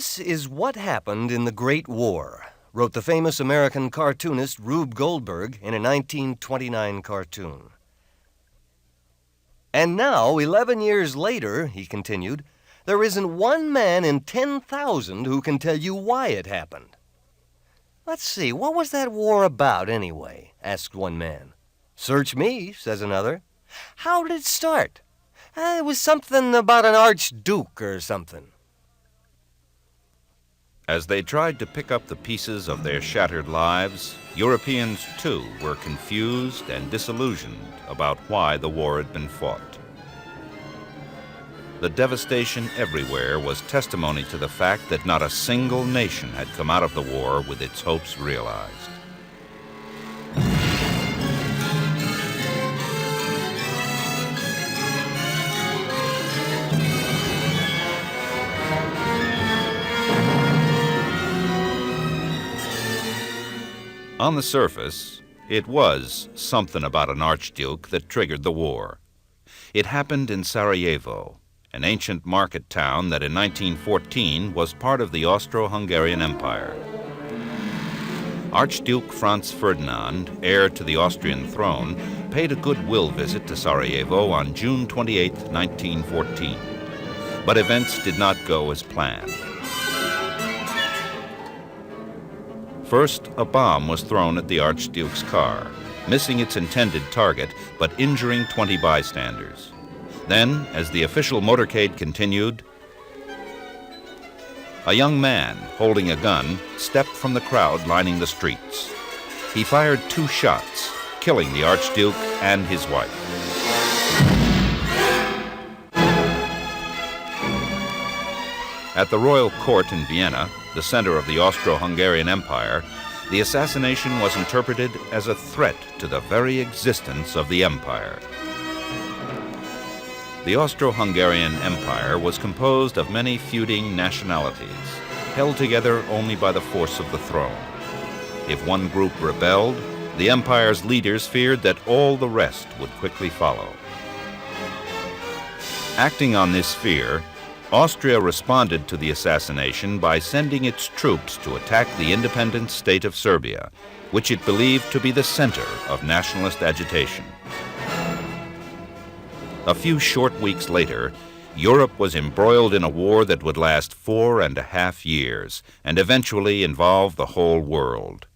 This is what happened in the Great War, wrote the famous American cartoonist Rube Goldberg in a 1929 cartoon. And now, 11 years later, he continued, there isn't one man in 10,000 who can tell you why it happened. Let's see, what was that war about anyway? Asked one man. Search me, says another. How did it start? It was something about an archduke or something. As they tried to pick up the pieces of their shattered lives, Europeans too were confused and disillusioned about why the war had been fought. The devastation everywhere was testimony to the fact that not a single nation had come out of the war with its hopes realized. On the surface, it was something about an archduke that triggered the war. It happened in Sarajevo, an ancient market town that in 1914 was part of the Austro-Hungarian Empire. Archduke Franz Ferdinand, heir to the Austrian throne, paid a goodwill visit to Sarajevo on June 28, 1914. But events did not go as planned. First, a bomb was thrown at the Archduke's car, missing its intended target, but injuring 20 bystanders. Then, as the official motorcade continued, a young man holding a gun stepped from the crowd lining the streets. He fired 2 shots, killing the Archduke and his wife. At the royal court in Vienna, the center of the Austro-Hungarian Empire, the assassination was interpreted as a threat to the very existence of the empire. The Austro-Hungarian Empire was composed of many feuding nationalities, held together only by the force of the throne. If one group rebelled, the empire's leaders feared that all the rest would quickly follow. Acting on this fear, Austria responded to the assassination by sending its troops to attack the independent state of Serbia, which it believed to be the center of nationalist agitation. A few short weeks later, Europe was embroiled in a war that would last 4.5 years and eventually involve the whole world.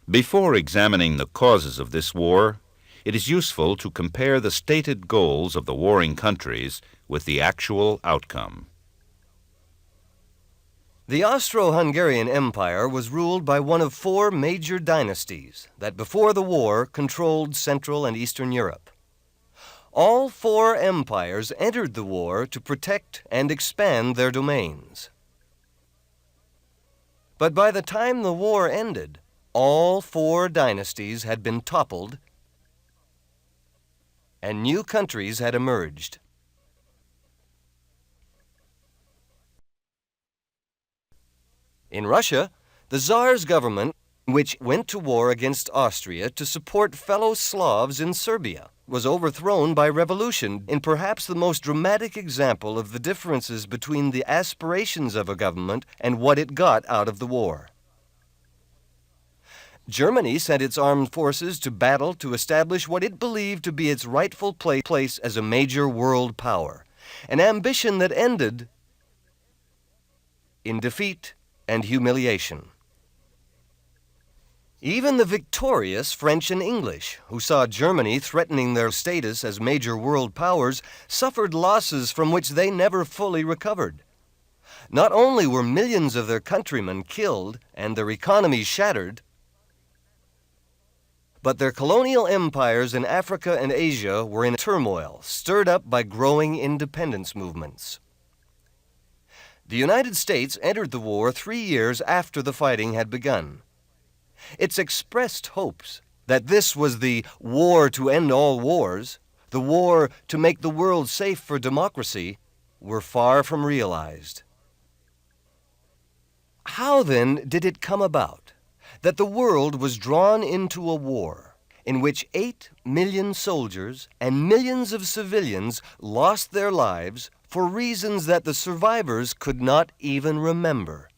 Before examining the causes of this war, it is useful to compare the stated goals of the warring countries with the actual outcome. The Austro-Hungarian Empire was ruled by one of 4 major dynasties that before the war controlled Central and Eastern Europe. All 4 empires entered the war to protect and expand their domains. But by the time the war ended, all 4 dynasties had been toppled and new countries had emerged. In Russia, the Tsar's government, which went to war against Austria to support fellow Slavs in Serbia, was overthrown by revolution in perhaps the most dramatic example of the differences between the aspirations of a government and what it got out of the war. Germany sent its armed forces to battle to establish what it believed to be its rightful place as a major world power, an ambition that ended in defeat and humiliation. Even the victorious French and English, who saw Germany threatening their status as major world powers, suffered losses from which they never fully recovered. Not only were millions of their countrymen killed and their economies shattered, but their colonial empires in Africa and Asia were in turmoil, stirred up by growing independence movements. The United States entered the war 3 years after the fighting had begun. Its expressed hopes that this was the war to end all wars, the war to make the world safe for democracy, were far from realized. How then did it come about that the world was drawn into a war in which 8 million soldiers and millions of civilians lost their lives for reasons that the survivors could not even remember.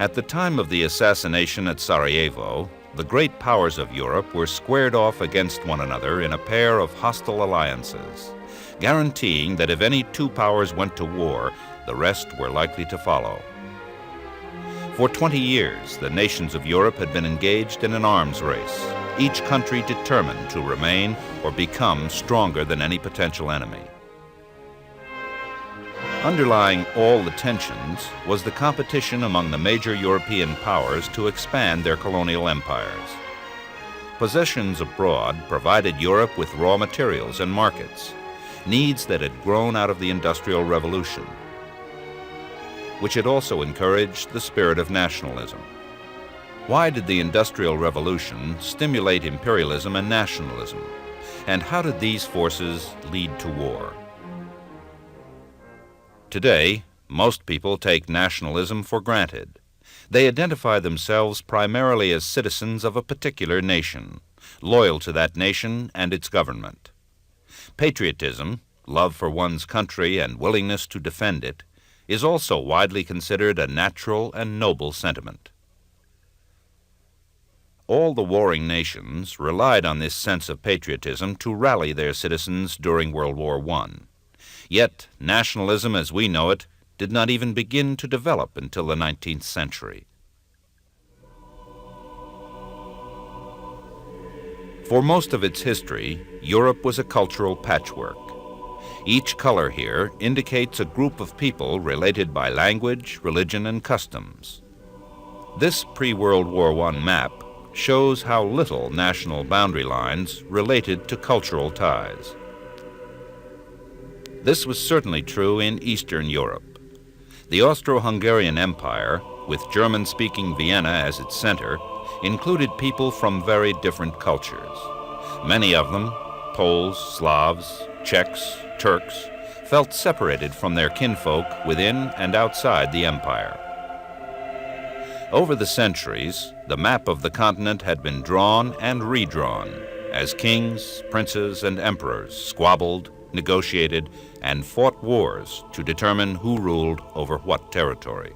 At the time of the assassination at Sarajevo, the great powers of Europe were squared off against one another in a pair of hostile alliances, guaranteeing that if any two powers went to war, the rest were likely to follow. For 20 years, the nations of Europe had been engaged in an arms race, each country determined to remain or become stronger than any potential enemy. Underlying all the tensions was the competition among the major European powers to expand their colonial empires. Possessions abroad provided Europe with raw materials and markets, needs that had grown out of the Industrial Revolution, which had also encouraged the spirit of nationalism. Why did the Industrial Revolution stimulate imperialism and nationalism? And how did these forces lead to war? Today, most people take nationalism for granted. They identify themselves primarily as citizens of a particular nation, loyal to that nation and its government. Patriotism, love for one's country and willingness to defend it, is also widely considered a natural and noble sentiment. All the warring nations relied on this sense of patriotism to rally their citizens during World War I. Yet, nationalism as we know it did not even begin to develop until the 19th century. For most of its history, Europe was a cultural patchwork. Each color here indicates a group of people related by language, religion, and customs. This pre-World War I map shows how little national boundary lines related to cultural ties. This was certainly true in Eastern Europe. The Austro-Hungarian Empire, with German-speaking Vienna as its center, included people from very different cultures. Many of them, Poles, Slavs, Czechs, Turks, felt separated from their kinfolk within and outside the empire. Over the centuries, the map of the continent had been drawn and redrawn as kings, princes, and emperors squabbled, negotiated, and fought wars to determine who ruled over what territory.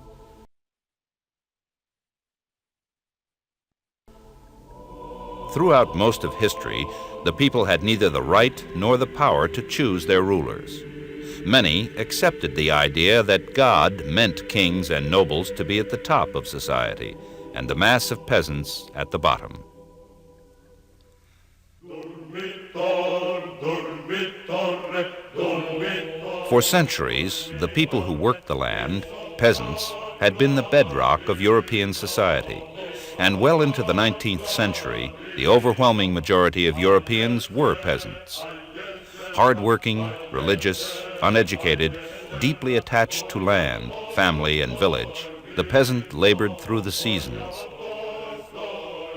Throughout most of history, the people had neither the right nor the power to choose their rulers. Many accepted the idea that God meant kings and nobles to be at the top of society and the mass of peasants at the bottom. For centuries, the people who worked the land, peasants, had been the bedrock of European society. And well into the 19th century, the overwhelming majority of Europeans were peasants. Hard-working, religious, uneducated, deeply attached to land, family, and village, the peasant labored through the seasons,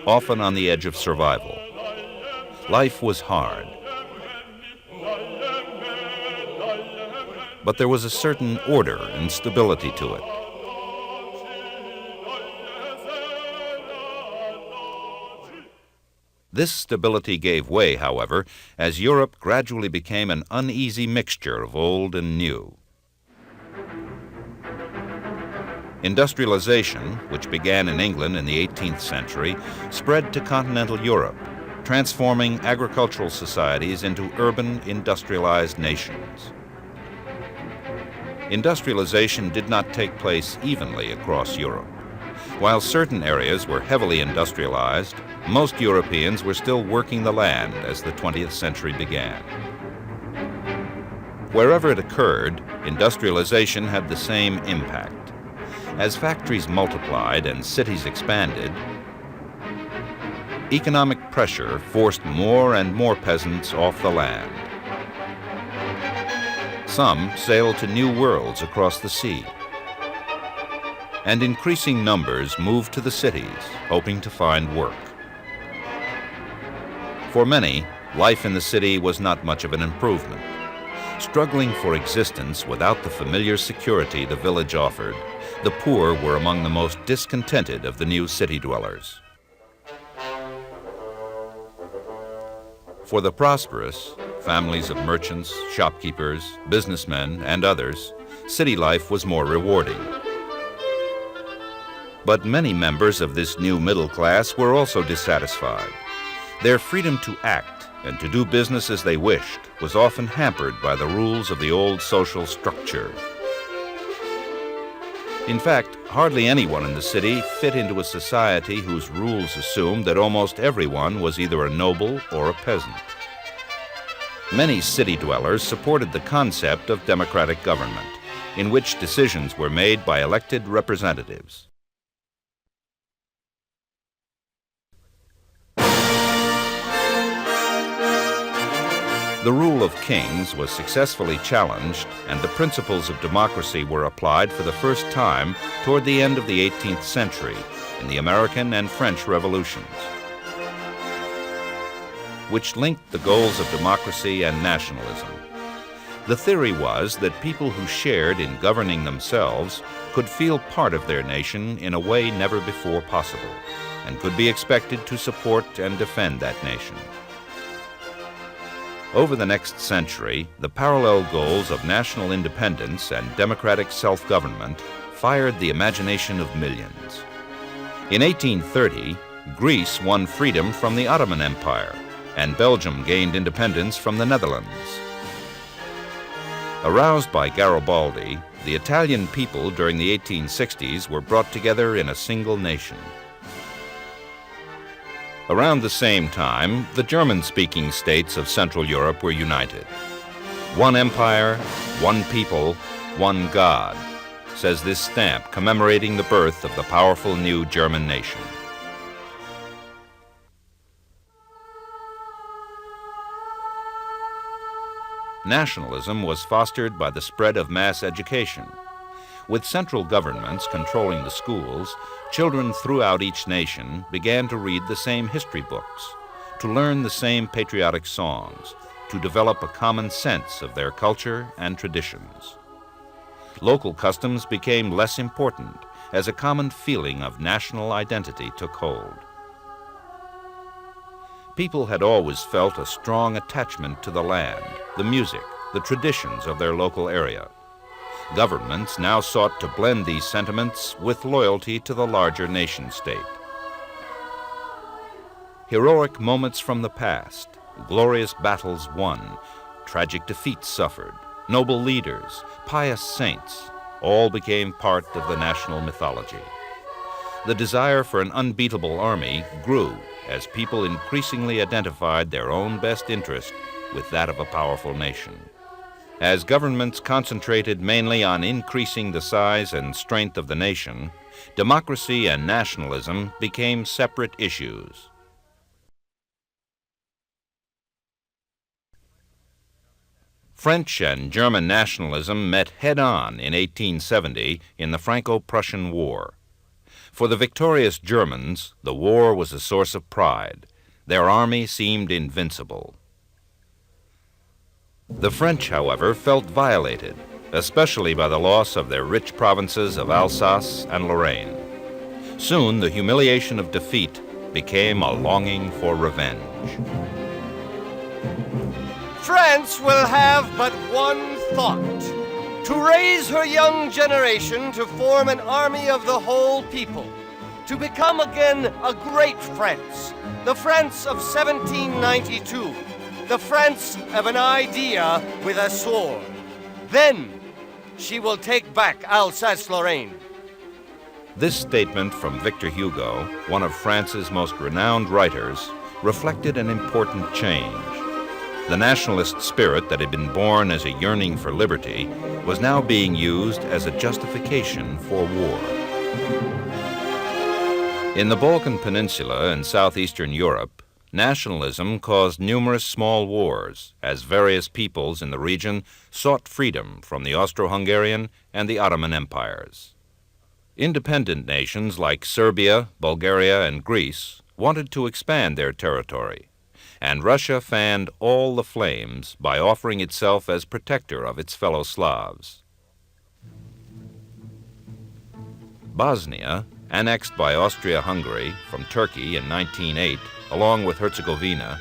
often on the edge of survival. Life was hard. But there was a certain order and stability to it. This stability gave way, however, as Europe gradually became an uneasy mixture of old and new. Industrialization, which began in England in the 18th century, spread to continental Europe, transforming agricultural societies into urban, industrialized nations. Industrialization did not take place evenly across Europe. While certain areas were heavily industrialized, most Europeans were still working the land as the 20th century began. Wherever it occurred, industrialization had the same impact. As factories multiplied and cities expanded, economic pressure forced more and more peasants off the land. Some sailed to new worlds across the sea, and increasing numbers moved to the cities, hoping to find work. For many, life in the city was not much of an improvement. Struggling for existence without the familiar security the village offered, the poor were among the most discontented of the new city dwellers. For the prosperous, families of merchants, shopkeepers, businessmen, and others, city life was more rewarding. But many members of this new middle class were also dissatisfied. Their freedom to act and to do business as they wished was often hampered by the rules of the old social structure. In fact, hardly anyone in the city fit into a society whose rules assumed that almost everyone was either a noble or a peasant. Many city dwellers supported the concept of democratic government, in which decisions were made by elected representatives. The rule of kings was successfully challenged, and the principles of democracy were applied for the first time toward the end of the 18th century in the American and French revolutions, which linked the goals of democracy and nationalism. The theory was that people who shared in governing themselves could feel part of their nation in a way never before possible, and could be expected to support and defend that nation. Over the next century, the parallel goals of national independence and democratic self-government fired the imagination of millions. In 1830, Greece won freedom from the Ottoman Empire, and Belgium gained independence from the Netherlands. Aroused by Garibaldi, the Italian people during the 1860s were brought together in a single nation. Around the same time, the German-speaking states of Central Europe were united. One empire, one people, one God, says this stamp commemorating the birth of the powerful new German nation. Nationalism was fostered by the spread of mass education. With central governments controlling the schools, children throughout each nation began to read the same history books, to learn the same patriotic songs, to develop a common sense of their culture and traditions. Local customs became less important as a common feeling of national identity took hold. People had always felt a strong attachment to the land, the music, the traditions of their local area. Governments now sought to blend these sentiments with loyalty to the larger nation-state. Heroic moments from the past, glorious battles won, tragic defeats suffered, noble leaders, pious saints, all became part of the national mythology. The desire for an unbeatable army grew as people increasingly identified their own best interest with that of a powerful nation. As governments concentrated mainly on increasing the size and strength of the nation, democracy and nationalism became separate issues. French and German nationalism met head-on in 1870 in the Franco-Prussian War. For the victorious Germans, the war was a source of pride. Their army seemed invincible. The French, however, felt violated, especially by the loss of their rich provinces of Alsace and Lorraine. Soon, the humiliation of defeat became a longing for revenge. France will have but one thought: to raise her young generation to form an army of the whole people, to become again a great France, the France of 1792, the France of an idea with a sword. Then she will take back Alsace-Lorraine. This statement from Victor Hugo, one of France's most renowned writers, reflected an important change. The nationalist spirit that had been born as a yearning for liberty was now being used as a justification for war. In the Balkan Peninsula and southeastern Europe, nationalism caused numerous small wars as various peoples in the region sought freedom from the Austro-Hungarian and the Ottoman empires. Independent nations like Serbia, Bulgaria, and Greece wanted to expand their territory, and Russia fanned all the flames by offering itself as protector of its fellow Slavs. Bosnia, annexed by Austria-Hungary from Turkey in 1908, along with Herzegovina,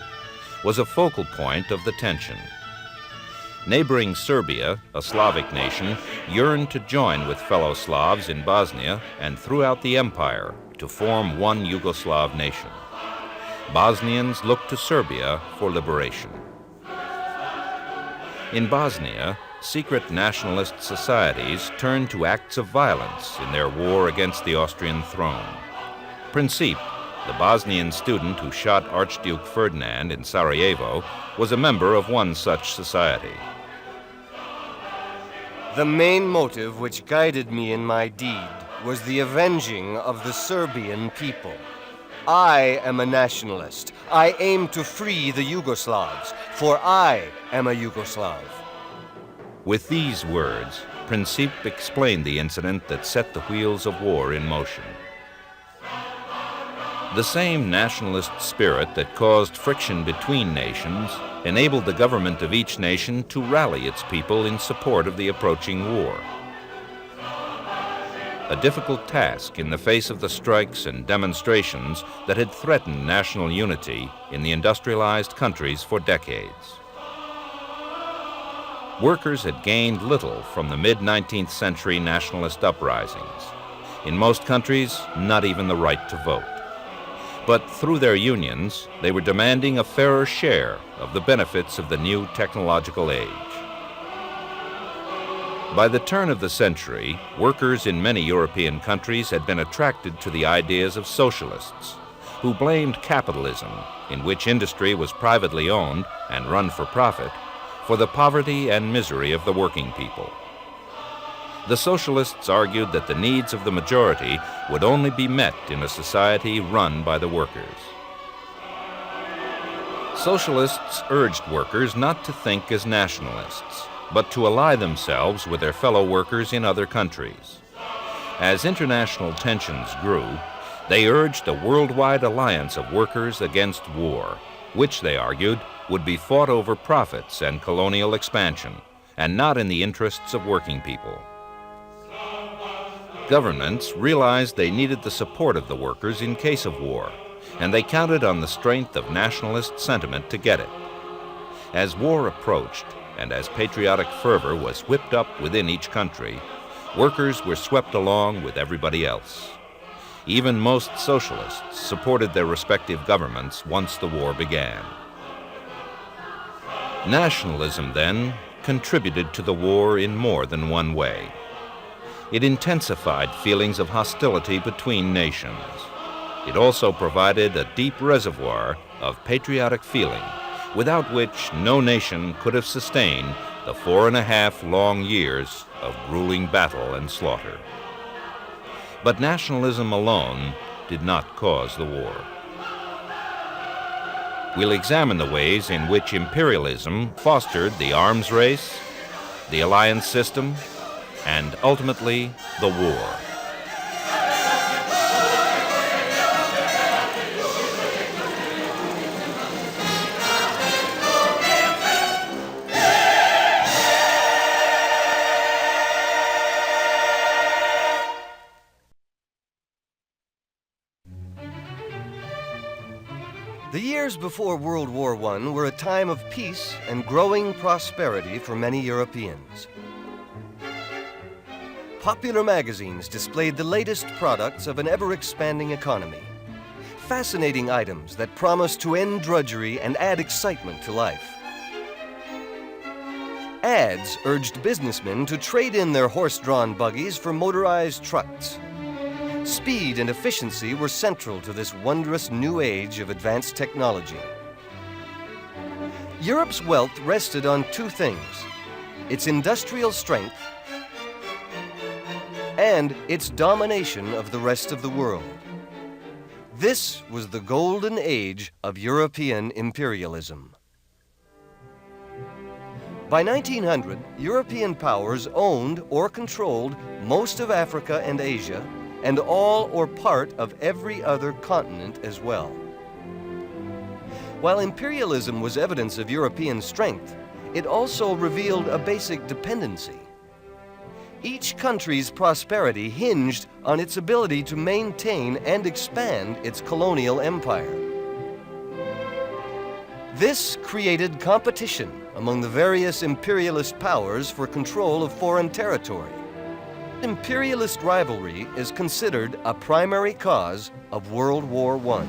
was a focal point of the tension. Neighboring Serbia, a Slavic nation, yearned to join with fellow Slavs in Bosnia and throughout the empire to form one Yugoslav nation. Bosnians looked to Serbia for liberation. In Bosnia, secret nationalist societies turned to acts of violence in their war against the Austrian throne. Princip, the Bosnian student who shot Archduke Ferdinand in Sarajevo, was a member of one such society. The main motive which guided me in my deed was the avenging of the Serbian people. I am a nationalist. I aim to free the Yugoslavs, for I am a Yugoslav. With these words, Princip explained the incident that set the wheels of war in motion. The same nationalist spirit that caused friction between nations enabled the government of each nation to rally its people in support of the approaching war. A difficult task in the face of the strikes and demonstrations that had threatened national unity in the industrialized countries for decades. Workers had gained little from the mid-19th century nationalist uprisings. In most countries, not even the right to vote. But through their unions, they were demanding a fairer share of the benefits of the new technological age. By the turn of the century, workers in many European countries had been attracted to the ideas of socialists, who blamed capitalism, in which industry was privately owned and run for profit, for the poverty and misery of the working people. The socialists argued that the needs of the majority would only be met in a society run by the workers. Socialists urged workers not to think as nationalists, but to ally themselves with their fellow workers in other countries. As international tensions grew, they urged a worldwide alliance of workers against war, which, they argued, would be fought over profits and colonial expansion, and not in the interests of working people. Governments realized they needed the support of the workers in case of war, and they counted on the strength of nationalist sentiment to get it. As war approached, and as patriotic fervor was whipped up within each country, workers were swept along with everybody else. Even most socialists supported their respective governments once the war began. Nationalism, then, contributed to the war in more than one way. It intensified feelings of hostility between nations. It also provided a deep reservoir of patriotic feeling, without which no nation could have sustained the 4.5 long years of grueling battle and slaughter. But nationalism alone did not cause the war. We'll examine the ways in which imperialism fostered the arms race, the alliance system, and ultimately the war. The years before World War I were a time of peace and growing prosperity for many Europeans. Popular magazines displayed the latest products of an ever-expanding economy. Fascinating items that promised to end drudgery and add excitement to life. Ads urged businessmen to trade in their horse-drawn buggies for motorized trucks. Speed and efficiency were central to this wondrous new age of advanced technology. Europe's wealth rested on two things: its industrial strength and its domination of the rest of the world. This was the golden age of European imperialism. By 1900, European powers owned or controlled most of Africa and Asia, and all or part of every other continent as well. While imperialism was evidence of European strength, it also revealed a basic dependency. Each country's prosperity hinged on its ability to maintain and expand its colonial empire. This created competition among the various imperialist powers for control of foreign territory. Imperialist rivalry is considered a primary cause of World War I.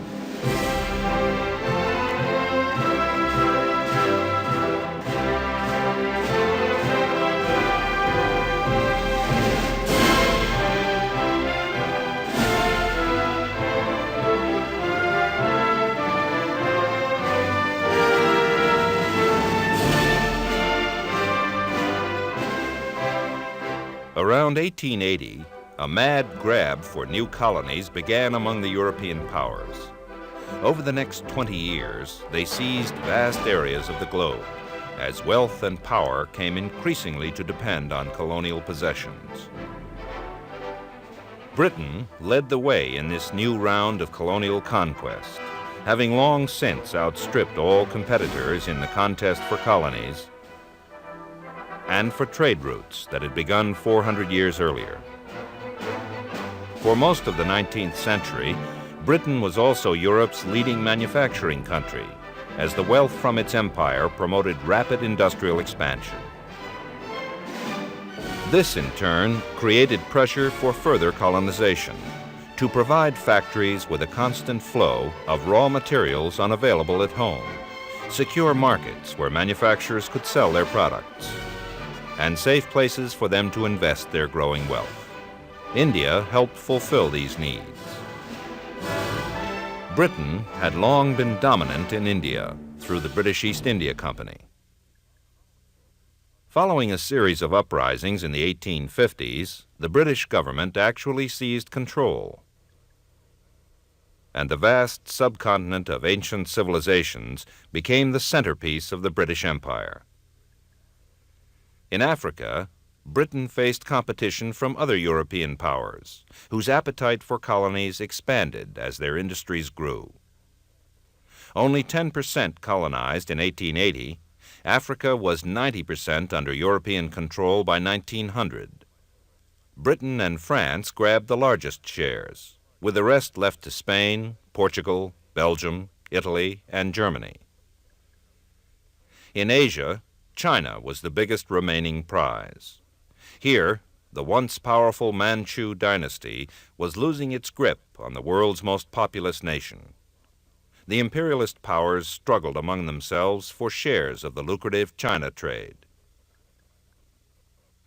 Around 1880, a mad grab for new colonies began among the European powers. Over the next 20 years, they seized vast areas of the globe, as wealth and power came increasingly to depend on colonial possessions. Britain led the way in this new round of colonial conquest, having long since outstripped all competitors in the contest for colonies and for trade routes that had begun 400 years earlier. For most of the 19th century, Britain was also Europe's leading manufacturing country, as the wealth from its empire promoted rapid industrial expansion. This, in turn, created pressure for further colonization, to provide factories with a constant flow of raw materials unavailable at home, secure markets where manufacturers could sell their products, and safe places for them to invest their growing wealth. India helped fulfill these needs. Britain had long been dominant in India through the British East India Company. Following a series of uprisings in the 1850s, the British government actually seized control, and the vast subcontinent of ancient civilizations became the centerpiece of the British Empire. In Africa, Britain faced competition from other European powers, whose appetite for colonies expanded as their industries grew. Only 10% colonized in 1880, Africa was 90% under European control by 1900. Britain and France grabbed the largest shares, with the rest left to Spain, Portugal, Belgium, Italy, and Germany. In Asia, China was the biggest remaining prize. Here, the once powerful Manchu dynasty was losing its grip on the world's most populous nation. The imperialist powers struggled among themselves for shares of the lucrative China trade.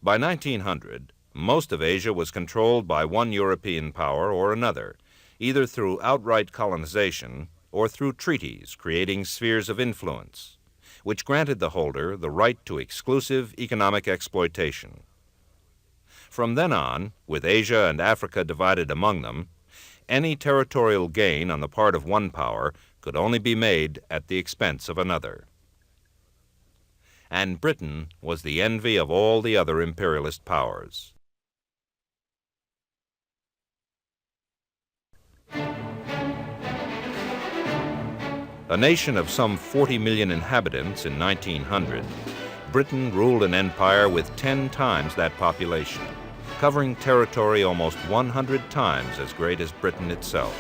By 1900, most of Asia was controlled by one European power or another, either through outright colonization or through treaties creating spheres of influence, which granted the holder the right to exclusive economic exploitation. From then on, with Asia and Africa divided among them, any territorial gain on the part of one power could only be made at the expense of another. And Britain was the envy of all the other imperialist powers. A nation of some 40 million inhabitants in 1900, Britain ruled an empire with 10 times that population, covering territory almost 100 times as great as Britain itself.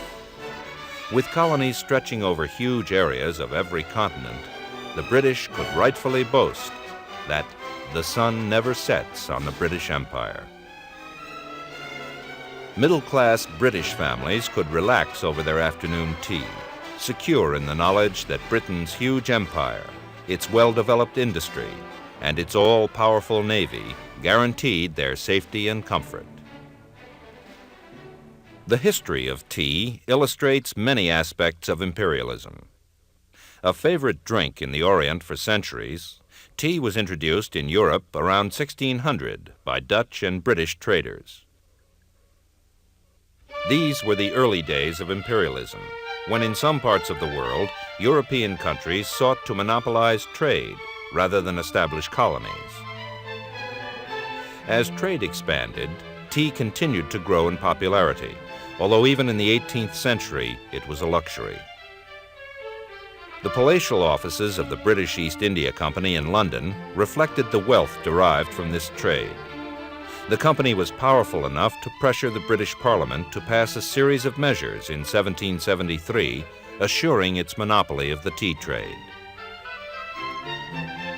With colonies stretching over huge areas of every continent, the British could rightfully boast that the sun never sets on the British Empire. Middle-class British families could relax over their afternoon tea, secure in the knowledge that Britain's huge empire, its well-developed industry, and its all-powerful navy guaranteed their safety and comfort. The history of tea illustrates many aspects of imperialism. A favorite drink in the Orient for centuries, tea was introduced in Europe around 1600 by Dutch and British traders. These were the early days of imperialism, when in some parts of the world, European countries sought to monopolize trade rather than establish colonies. As trade expanded, tea continued to grow in popularity, although even in the 18th century, it was a luxury. The palatial offices of the British East India Company in London reflected the wealth derived from this trade. The company was powerful enough to pressure the British Parliament to pass a series of measures in 1773, assuring its monopoly of the tea trade.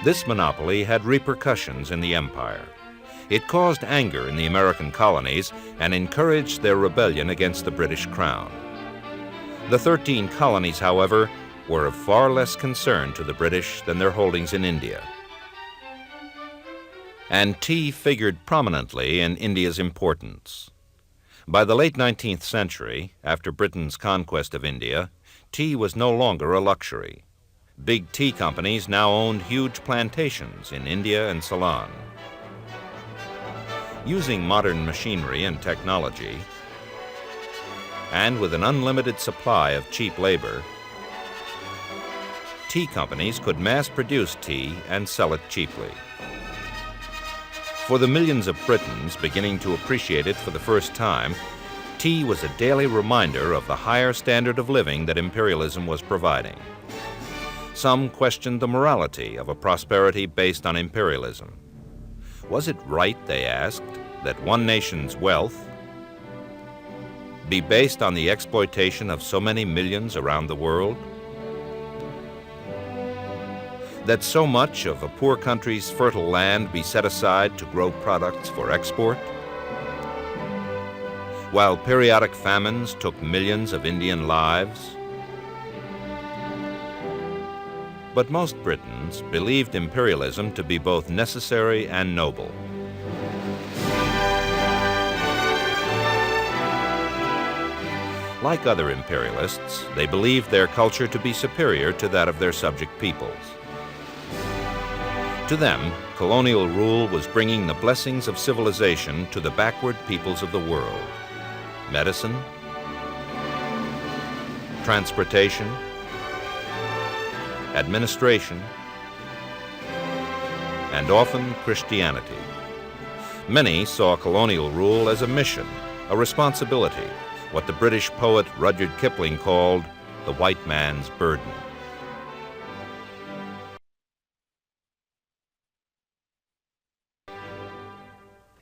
This monopoly had repercussions in the empire. It caused anger in the American colonies and encouraged their rebellion against the British crown. The 13 colonies, however, were of far less concern to the British than their holdings in India. And tea figured prominently in India's importance. By the late 19th century, after Britain's conquest of India, tea was no longer a luxury. Big tea companies now owned huge plantations in India and Ceylon. Using modern machinery and technology, and with an unlimited supply of cheap labor, tea companies could mass-produce tea and sell it cheaply. For the millions of Britons beginning to appreciate it for the first time, tea was a daily reminder of the higher standard of living that imperialism was providing. Some questioned the morality of a prosperity based on imperialism. Was it right, they asked, that one nation's wealth be based on the exploitation of so many millions around the world? That so much of a poor country's fertile land be set aside to grow products for export? While periodic famines took millions of Indian lives? But most Britons believed imperialism to be both necessary and noble. Like other imperialists, they believed their culture to be superior to that of their subject peoples. To them, colonial rule was bringing the blessings of civilization to the backward peoples of the world. Medicine, transportation, administration, and often Christianity. Many saw colonial rule as a mission, a responsibility, what the British poet Rudyard Kipling called the white man's burden.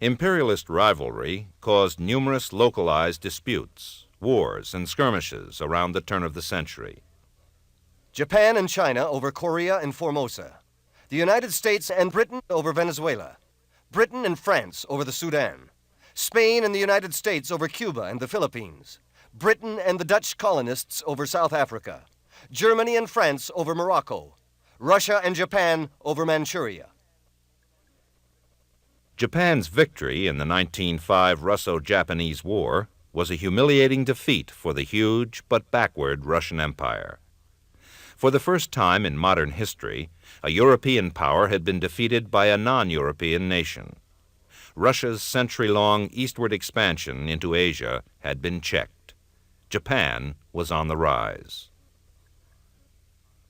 Imperialist rivalry caused numerous localized disputes, wars, and skirmishes around the turn of the century. Japan and China over Korea and Formosa. The United States and Britain over Venezuela. Britain and France over the Sudan. Spain and the United States over Cuba and the Philippines. Britain and the Dutch colonists over South Africa. Germany and France over Morocco. Russia and Japan over Manchuria. Japan's victory in the 1905 Russo-Japanese War was a humiliating defeat for the huge but backward Russian Empire. For the first time in modern history, a European power had been defeated by a non-European nation. Russia's century-long eastward expansion into Asia had been checked. Japan was on the rise.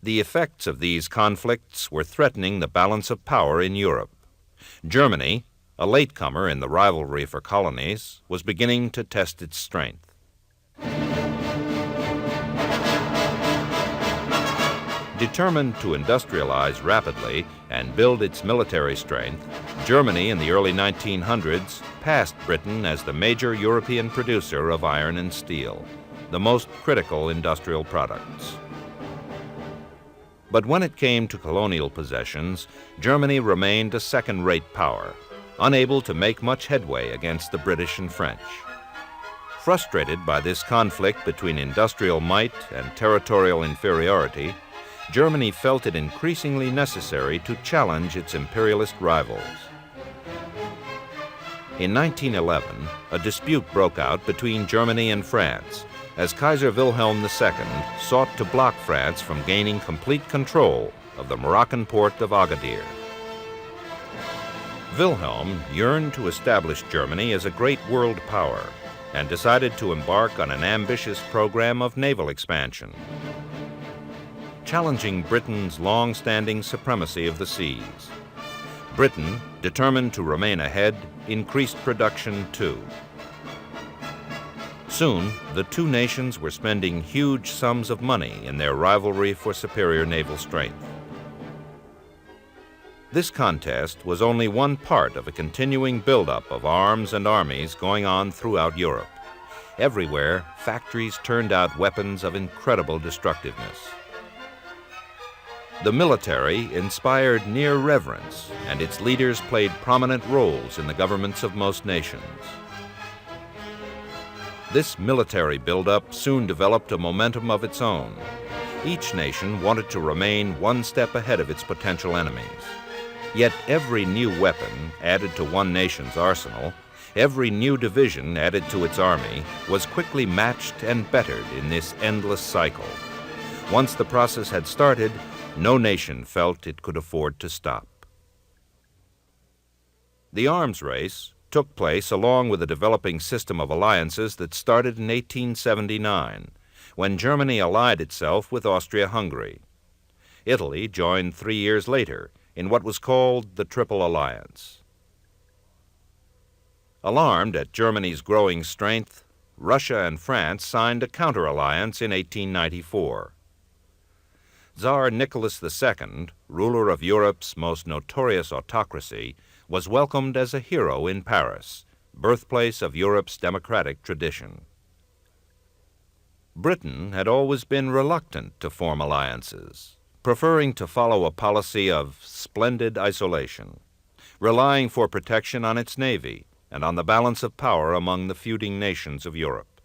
The effects of these conflicts were threatening the balance of power in Europe. Germany, a latecomer in the rivalry for colonies, was beginning to test its strength. Determined to industrialize rapidly and build its military strength, Germany in the early 1900s passed Britain as the major European producer of iron and steel, the most critical industrial products. But when it came to colonial possessions, Germany remained a second-rate power, unable to make much headway against the British and French. Frustrated by this conflict between industrial might and territorial inferiority, Germany felt it increasingly necessary to challenge its imperialist rivals. In 1911, a dispute broke out between Germany and France as Kaiser Wilhelm II sought to block France from gaining complete control of the Moroccan port of Agadir. Wilhelm yearned to establish Germany as a great world power and decided to embark on an ambitious program of naval expansion, challenging Britain's long-standing supremacy of the seas. Britain, determined to remain ahead, increased production too. Soon, the two nations were spending huge sums of money in their rivalry for superior naval strength. This contest was only one part of a continuing buildup of arms and armies going on throughout Europe. Everywhere, factories turned out weapons of incredible destructiveness. The military inspired near reverence, and its leaders played prominent roles in the governments of most nations. This military buildup soon developed a momentum of its own. Each nation wanted to remain one step ahead of its potential enemies. Yet every new weapon added to one nation's arsenal, every new division added to its army, was quickly matched and bettered in this endless cycle. Once the process had started, no nation felt it could afford to stop. The arms race took place along with a developing system of alliances that started in 1879, when Germany allied itself with Austria-Hungary. Italy joined 3 years later in what was called the Triple Alliance. Alarmed at Germany's growing strength, Russia and France signed a counter-alliance in 1894. Tsar Nicholas II, ruler of Europe's most notorious autocracy, was welcomed as a hero in Paris, birthplace of Europe's democratic tradition. Britain had always been reluctant to form alliances, preferring to follow a policy of splendid isolation, relying for protection on its navy and on the balance of power among the feuding nations of Europe.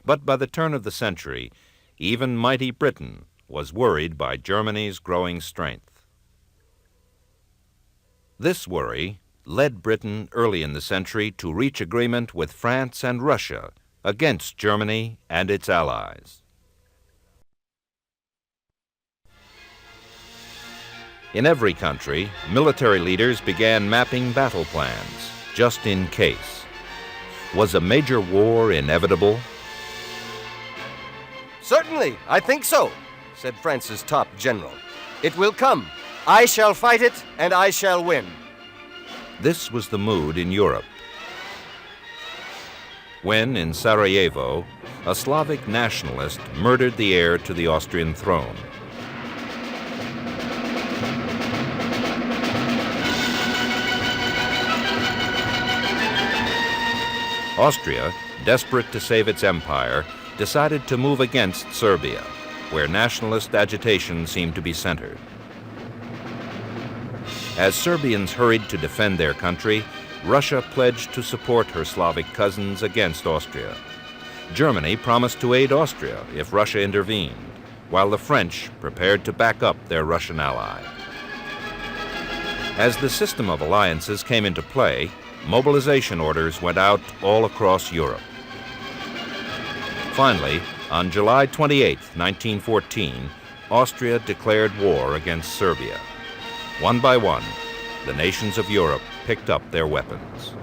But by the turn of the century, even mighty Britain was worried by Germany's growing strength. This worry led Britain early in the century to reach agreement with France and Russia against Germany and its allies. In every country, military leaders began mapping battle plans, just in case. Was a major war inevitable? Certainly, I think so, said France's top general. It will come. I shall fight it, and I shall win. This was the mood in Europe. When, in Sarajevo, a Slavic nationalist murdered the heir to the Austrian throne. Austria, desperate to save its empire, decided to move against Serbia, where nationalist agitation seemed to be centered. As Serbians hurried to defend their country, Russia pledged to support her Slavic cousins against Austria. Germany promised to aid Austria if Russia intervened, while the French prepared to back up their Russian ally. As the system of alliances came into play, mobilization orders went out all across Europe. Finally, on July 28, 1914, Austria declared war against Serbia. One by one, the nations of Europe picked up their weapons.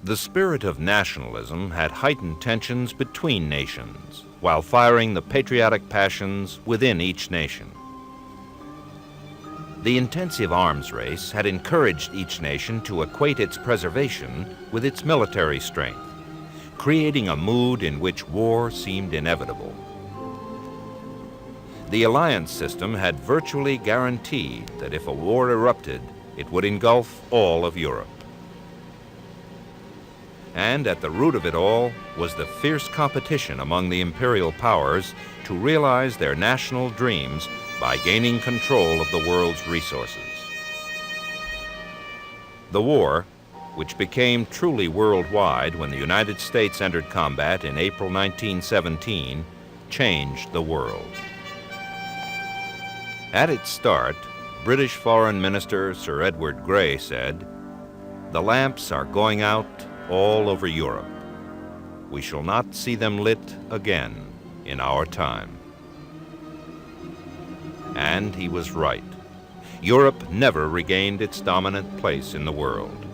The spirit of nationalism had heightened tensions between nations, while firing the patriotic passions within each nation. The intensive arms race had encouraged each nation to equate its preservation with its military strength, creating a mood in which war seemed inevitable. The alliance system had virtually guaranteed that if a war erupted, it would engulf all of Europe. And at the root of it all was the fierce competition among the imperial powers to realize their national dreams by gaining control of the world's resources. The war, which became truly worldwide when the United States entered combat in April 1917, changed the world. At its start, British Foreign Minister Sir Edward Grey said, "The lamps are going out all over Europe. We shall not see them lit again in our time." And he was right. Europe never regained its dominant place in the world.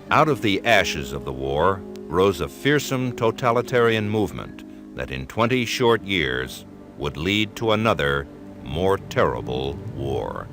Out of the ashes of the war rose a fearsome totalitarian movement that in 20 short years would lead to another, more terrible war.